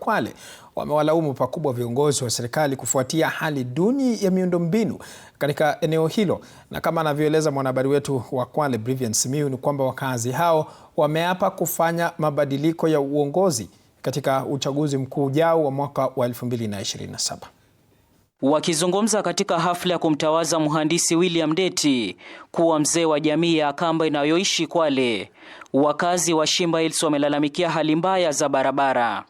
Kwale wamewalaumu pakubwa viongozi wa serikali kufuatia hali duni ya miundombinu katika eneo hilo. Na kama anavyoeleza mwanahabari wetu wa Kwale Brivian Simiyu, ni kwamba wakazi hao wameapa kufanya mabadiliko ya uongozi katika uchaguzi mkuu ujao wa mwaka wa 2027. Wakizungumza katika hafla ya kumtawaza mhandisi William Ndeti kuwa mzee wa jamii ya Akamba inayoishi Kwale, wakazi wa Shimba Hills wamelalamikia hali mbaya za barabara.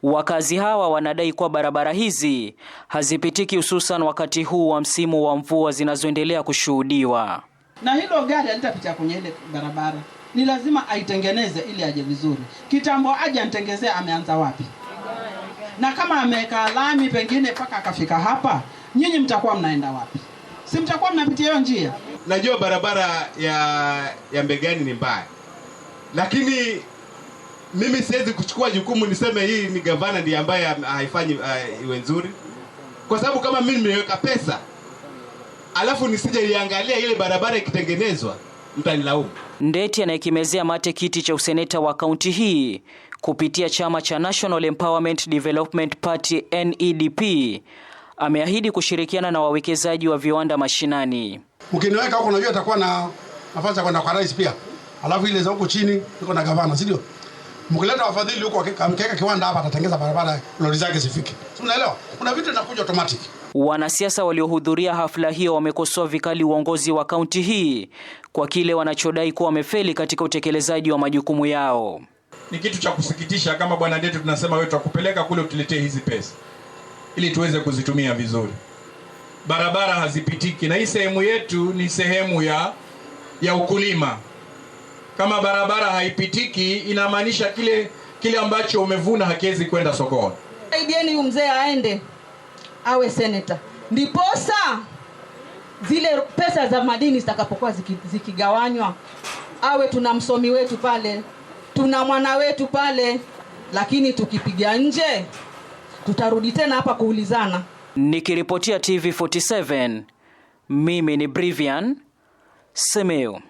Wakazi hawa wanadai kuwa barabara hizi hazipitiki, hususan wakati huu wa msimu wa mvua zinazoendelea kushuhudiwa. Na hilo gari halitapita kwenye ile barabara, ni lazima aitengeneze ili aje vizuri. Kitambo aje antengezee, ameanza wapi? Na kama ameweka lami pengine paka akafika hapa, nyinyi mtakuwa mnaenda wapi? Si mtakuwa mnapitia hiyo njia? Najua barabara ya Mbegani ni mbaya, lakini mimi siwezi kuchukua jukumu niseme hii ni gavana ndiye ambaye haifanyi iwe nzuri, kwa sababu kama mimi nimeweka pesa alafu nisije niangalia ile barabara ikitengenezwa, mtanilaumu. Ndeti anayekimezea mate kiti cha useneta wa kaunti hii kupitia chama cha National Empowerment Development Party NEDP ameahidi kushirikiana na wawekezaji wa viwanda mashinani. Mkiniweka huko najua atakuwa na nafasi ya kwenda kwa rais pia. Alafu ile za huko chini niko na gavana, si ndio? Mkileta wafadhili huko amkeka kiwanda hapa atatengeza barabara lori zake zifike. Si unaelewa? Kuna vitu vinakuja automatic. Wanasiasa waliohudhuria hafla hiyo wamekosoa vikali uongozi wa kaunti hii kwa kile wanachodai kuwa wamefeli katika utekelezaji wa majukumu yao. Ni kitu cha kusikitisha kama bwana Ndeti tunasema wewe tutakupeleka kule utuletee hizi pesa ili tuweze kuzitumia vizuri. Barabara hazipitiki na hii sehemu yetu ni sehemu ya ukulima. Kama barabara haipitiki inamaanisha kile ambacho umevuna hakiwezi kwenda sokoni. Saidieni huyu mzee aende awe senator. Ndiposa zile pesa za madini zitakapokuwa zikigawanywa awe tuna msomi wetu pale, tuna mwana wetu pale, lakini tukipiga nje tutarudi tena hapa kuulizana. Nikiripotia TV47, mimi ni Brivian Simiyu.